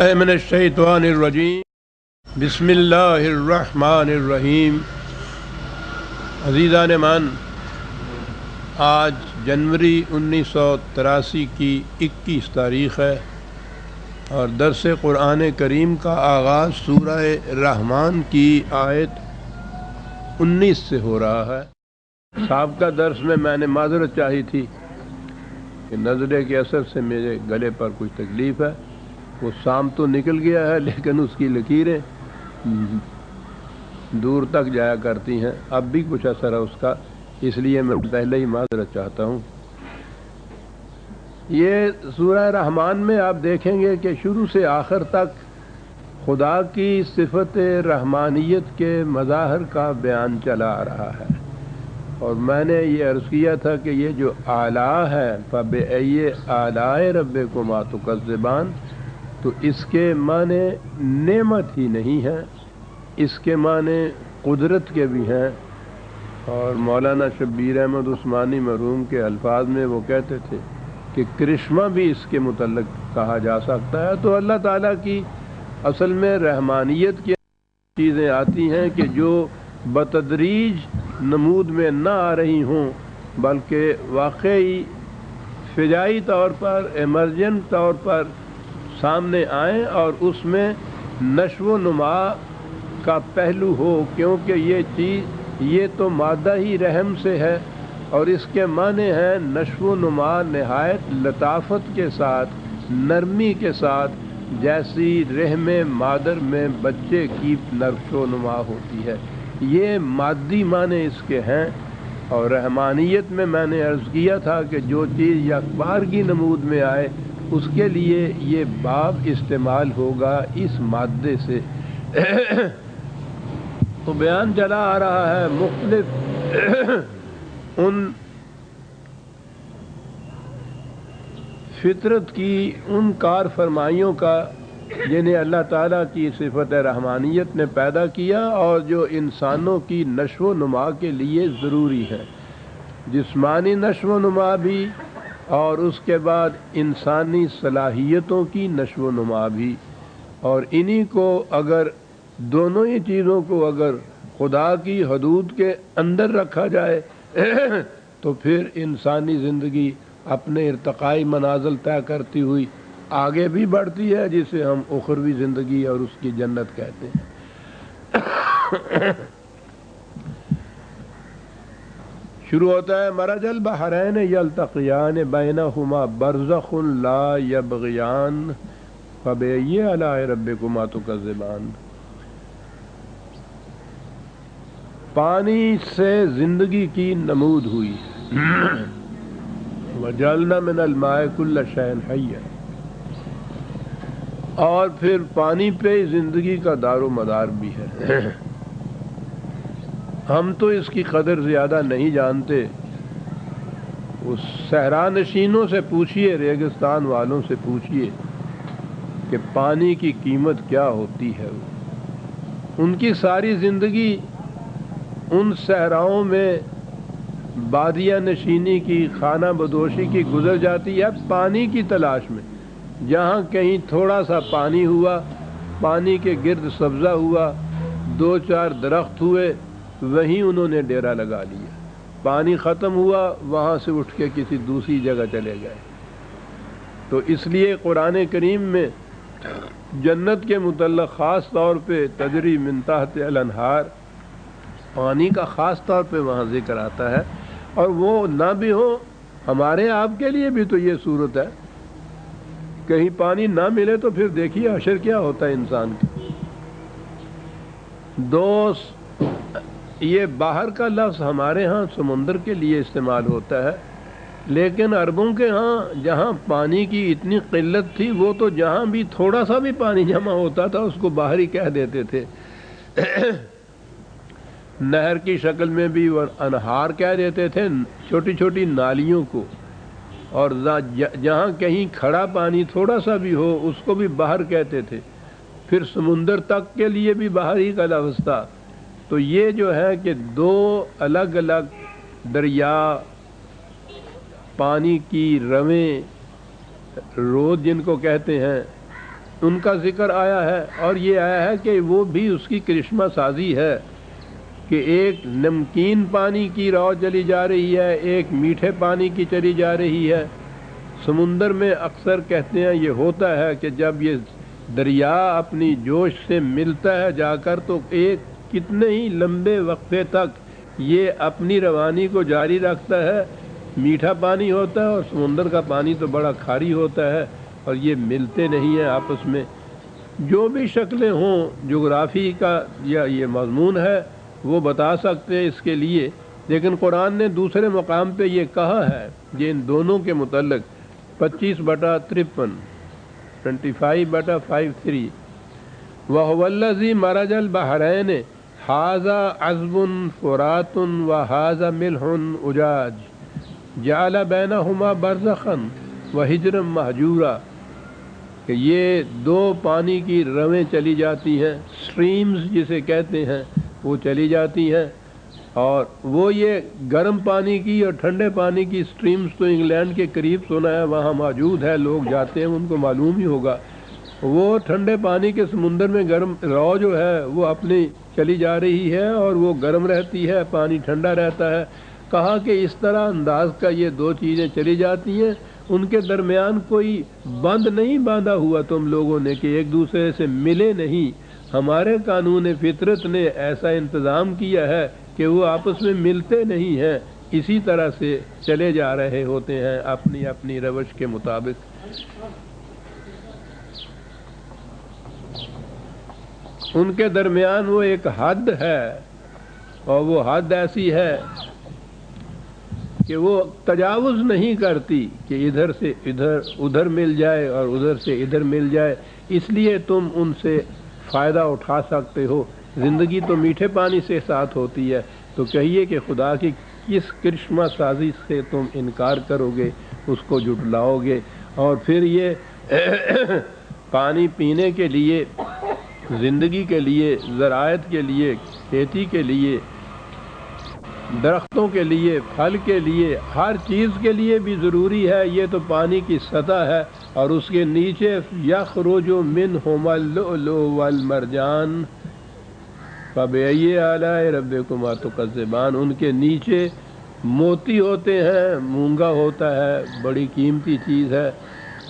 باللہ من الشیطان الرجیم بسم اللہ الرحمن الرحیم۔ عزیزان مان، آج جنوری 1983 کی 21 تاریخ ہے اور درس قرآن کریم کا آغاز سورہ رحمان کی آیت 19 سے ہو رہا ہے۔ سابقہ درس میں نے معذرت چاہی تھی کہ نظرے کے اثر سے میرے گلے پر کچھ تکلیف ہے، وہ سام تو نکل گیا ہے لیکن اس کی لکیریں دور تک جایا کرتی ہیں، اب بھی کچھ اثر ہے اس کا، اس لیے میں پہلے ہی معذرت چاہتا ہوں۔ یہ سورہ رحمان میں آپ دیکھیں گے کہ شروع سے آخر تک خدا کی صفت رحمانیت کے مظاہر کا بیان چلا آ رہا ہے، اور میں نے یہ عرض کیا تھا کہ یہ جو اعلیٰ ہے فَبِأَيِّ آلَاءِ رَبِّكُمَا تُكَذِّبَانِ، تو اس کے معنی نعمت ہی نہیں ہے، اس کے معنی قدرت کے بھی ہیں، اور مولانا شبیر احمد عثمانی مرحوم کے الفاظ میں وہ کہتے تھے کہ کرشمہ بھی اس کے متعلق کہا جا سکتا ہے۔ تو اللہ تعالیٰ کی اصل میں رحمانیت کی چیزیں آتی ہیں کہ جو بتدریج نمود میں نہ آ رہی ہوں بلکہ واقعی فجائی طور پر ایمرجنٹ طور پر سامنے آئیں، اور اس میں نشو و نما کا پہلو ہو، کیونکہ یہ چیز یہ تو مادہ ہی رحم سے ہے، اور اس کے معنی ہیں نشو و نما نہایت لطافت کے ساتھ، نرمی کے ساتھ، جیسی رحم مادر میں بچے کی نشو و نما ہوتی ہے، یہ مادی معنی اس کے ہیں۔ اور رحمانیت میں نے عرض کیا تھا کہ جو چیز یکبارگی نمود میں آئے اس کے لیے یہ باب استعمال ہوگا اس مادے سے۔ تو بیان چلا آ رہا ہے مختلف ان فطرت کی ان کار فرمائیوں کا جنہیں اللہ تعالیٰ کی صفت رحمانیت نے پیدا کیا اور جو انسانوں کی نشو و نما کے لیے ضروری ہے، جسمانی نشو و نما بھی اور اس کے بعد انسانی صلاحیتوں کی نشو و نما بھی، اور انہی کو اگر دونوں ہی چیزوں کو اگر خدا کی حدود کے اندر رکھا جائے تو پھر انسانی زندگی اپنے ارتقائی منازل طے کرتی ہوئی آگے بھی بڑھتی ہے، جسے ہم اخروی زندگی اور اس کی جنت کہتے ہیں۔ شروع ہوتا ہے مرج البحرین یلتقیان بینہما برزخ لا یبغیان فبأی آلاء ربکما تکذبان۔ پانی سے زندگی کی نمود ہوئی، وجعلنا من الماء کل شیء حی، اور پھر پانی پہ زندگی کا دار و مدار بھی ہے۔ ہم تو اس کی قدر زیادہ نہیں جانتے، اس صحرا نشینوں سے پوچھئے، ریگستان والوں سے پوچھئے کہ پانی کی قیمت کیا ہوتی ہے۔ ان کی ساری زندگی ان صحراؤں میں بادیہ نشینی کی، خانہ بدوشی کی گزر جاتی ہے پانی کی تلاش میں۔ جہاں کہیں تھوڑا سا پانی ہوا، پانی کے گرد سبزہ ہوا، دو چار درخت ہوئے، وہیں انہوں نے ڈیرا لگا لیا۔ پانی ختم ہوا، وہاں سے اٹھ کے کسی دوسری جگہ چلے گئے۔ تو اس لیے قرآن کریم میں جنت کے متعلق خاص طور پہ تجری من تحت الانہار، پانی کا خاص طور پہ وہاں ذکر آتا ہے، اور وہ نہ بھی ہو ہمارے آپ کے لیے بھی تو یہ صورت ہے، کہیں پانی نہ ملے تو پھر دیکھیے حشر کیا ہوتا ہے انسان کا۔ دوست، یہ باہر کا لفظ ہمارے ہاں سمندر کے لیے استعمال ہوتا ہے، لیکن عربوں کے ہاں جہاں پانی کی اتنی قلت تھی، وہ تو جہاں بھی تھوڑا سا بھی پانی جمع ہوتا تھا اس کو باہر ہی کہہ دیتے تھے۔ نہر کی شکل میں بھی وہ انہار کہہ دیتے تھے چھوٹی چھوٹی نالیوں کو، اور جہاں کہیں کھڑا پانی تھوڑا سا بھی ہو اس کو بھی باہر کہتے تھے۔ پھر سمندر تک کے لیے بھی باہر ہی کا لفظ تھا۔ تو یہ جو ہے کہ دو الگ الگ دریا، پانی کی رویں، رود جن کو کہتے ہیں، ان کا ذکر آیا ہے، اور یہ آیا ہے کہ وہ بھی اس کی کرشمہ سازی ہے کہ ایک نمکین پانی کی رو چلی جا رہی ہے، ایک میٹھے پانی کی چلی جا رہی ہے۔ سمندر میں اکثر کہتے ہیں یہ ہوتا ہے کہ جب یہ دریا اپنی جوش سے ملتا ہے جا کر، تو ایک کتنے ہی لمبے وقفے تک یہ اپنی روانی کو جاری رکھتا ہے۔ میٹھا پانی ہوتا ہے اور سمندر کا پانی تو بڑا کھاری ہوتا ہے، اور یہ ملتے نہیں ہیں آپس میں۔ جو بھی شکلیں ہوں، جغرافی کا یا یہ مضمون ہے وہ بتا سکتے ہیں اس کے لیے، لیکن قرآن نے دوسرے مقام پہ یہ کہا ہے یہ ان دونوں کے متعلق 25/53 25/53 وَهُوَ الَّذِي مَرَجَ الْبَحْرَيْنِ هَٰذَا عَذْبٌ فُرَاتٌ وَهَٰذَا مِلْحٌ أُجَاجٌ جَعَلَ بَيْنَهُمَا بَرْزَخًا وَحِجْرًا مَّهْجُورًا کہ یہ دو پانی کی رویں چلی جاتی ہیں، سٹریمز جسے کہتے ہیں، وہ چلی جاتی ہیں، اور وہ یہ گرم پانی کی اور ٹھنڈے پانی کی سٹریمز تو انگلینڈ کے قریب سنا ہے وہاں موجود ہے، لوگ جاتے ہیں ان کو معلوم ہی ہوگا۔ وہ ٹھنڈے پانی کے سمندر میں گرم رو جو ہے وہ اپنی چلی جا رہی ہے اور وہ گرم رہتی ہے، پانی ٹھنڈا رہتا ہے۔ کہا کہ اس طرح انداز کا یہ دو چیزیں چلی جاتی ہیں، ان کے درمیان کوئی بند نہیں باندھا ہوا تم لوگوں نے کہ ایک دوسرے سے ملے نہیں۔ ہمارے قانون فطرت نے ایسا انتظام کیا ہے کہ وہ آپس میں ملتے نہیں ہیں، اسی طرح سے چلے جا رہے ہوتے ہیں اپنی اپنی روش کے مطابق۔ ان کے درمیان وہ ایک حد ہے، اور وہ حد ایسی ہے کہ وہ تجاوز نہیں کرتی کہ ادھر سے ادھر مل جائے اور ادھر سے ادھر مل جائے، اس لیے تم ان سے فائدہ اٹھا سکتے ہو۔ زندگی تو میٹھے پانی سے ساتھ ہوتی ہے، تو کہیے کہ خدا کی کس کرشمہ سازی سے تم انکار کرو گے، اس کو جھٹلاؤ گے، اور پھر یہ پانی پینے کے لیے، زندگی کے لیے، زراعت کے لیے، کھیتی کے لیے، درختوں کے لیے، پھل کے لیے، ہر چیز کے لیے بھی ضروری ہے۔ یہ تو پانی کی سطح ہے، اور اس کے نیچے یخرج منہما اللؤلؤ والمرجان فبأي آلاء ربكما تكذبان، ان کے نیچے موتی ہوتے ہیں، مونگا ہوتا ہے، بڑی قیمتی چیز ہے،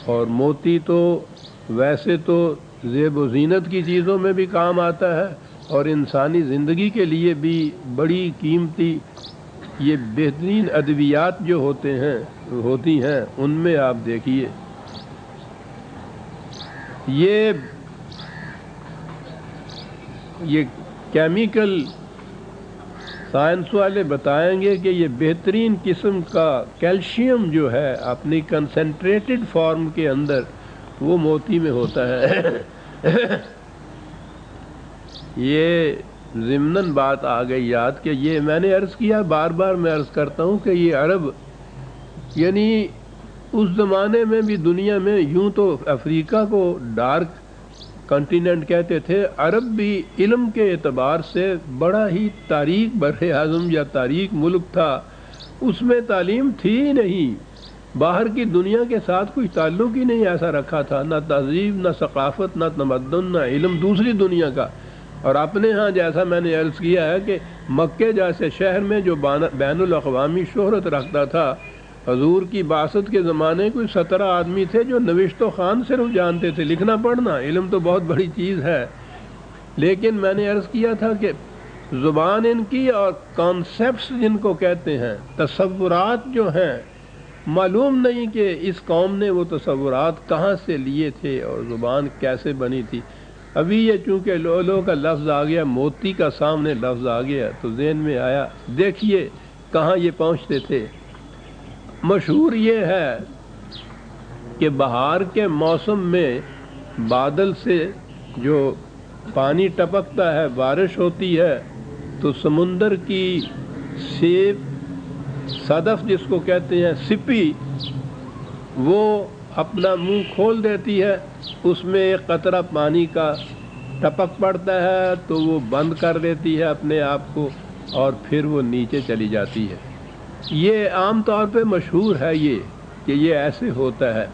اور موتی تو ویسے تو زیب و زینت کی چیزوں میں بھی کام آتا ہے، اور انسانی زندگی کے لیے بھی بڑی قیمتی، یہ بہترین ادویات جو ہوتی ہیں ان میں آپ دیکھیے یہ کیمیکل سائنس والے بتائیں گے کہ یہ بہترین قسم کا کیلشیم جو ہے اپنی کنسنٹریٹڈ فارم کے اندر وہ موتی میں ہوتا ہے۔ یہ ضمناً بات آ گئی یاد کہ یہ میں نے عرض کیا، بار بار میں عرض کرتا ہوں کہ یہ عرب، یعنی اس زمانے میں بھی دنیا میں یوں تو افریقہ کو ڈارک کنٹیننٹ کہتے تھے، عرب بھی علم کے اعتبار سے بڑا ہی تاریک بر اعظم یا تاریک ملک تھا، اس میں تعلیم تھی ہی نہیں، باہر کی دنیا کے ساتھ کوئی تعلق ہی نہیں ایسا رکھا تھا، نہ تہذیب، نہ ثقافت، نہ تمدن، نہ علم دوسری دنیا کا۔ اور اپنے ہاں جیسا میں نے عرض کیا ہے کہ مکے جیسے شہر میں جو بین الاقوامی شہرت رکھتا تھا، حضور کی بعثت کے زمانے کوئی 17 آدمی تھے جو نوشت و خوان صرف جانتے تھے، لکھنا پڑھنا، علم تو بہت بڑی چیز ہے، لیکن میں نے عرض کیا تھا کہ زبان ان کی اور کانسیپٹس جن کو کہتے ہیں، تصورات جو ہیں، معلوم نہیں کہ اس قوم نے وہ تصورات کہاں سے لیے تھے اور زبان کیسے بنی تھی۔ ابھی یہ چونکہ لولو کا لفظ آ گیا، موتی کا سامنے لفظ آ گیا تو ذہن میں آیا، دیکھیے کہاں یہ پہنچتے تھے۔ مشہور یہ ہے کہ بہار کے موسم میں بادل سے جو پانی ٹپکتا ہے، بارش ہوتی ہے، تو سمندر کی سیپ، صدف جس کو کہتے ہیں، سپی، وہ اپنا منہ کھول دیتی ہے، اس میں ایک قطرہ پانی کا ٹپک پڑتا ہے تو وہ بند کر دیتی ہے اپنے آپ کو، اور پھر وہ نیچے چلی جاتی ہے۔ یہ عام طور پہ مشہور ہے یہ کہ یہ ایسے ہوتا ہے،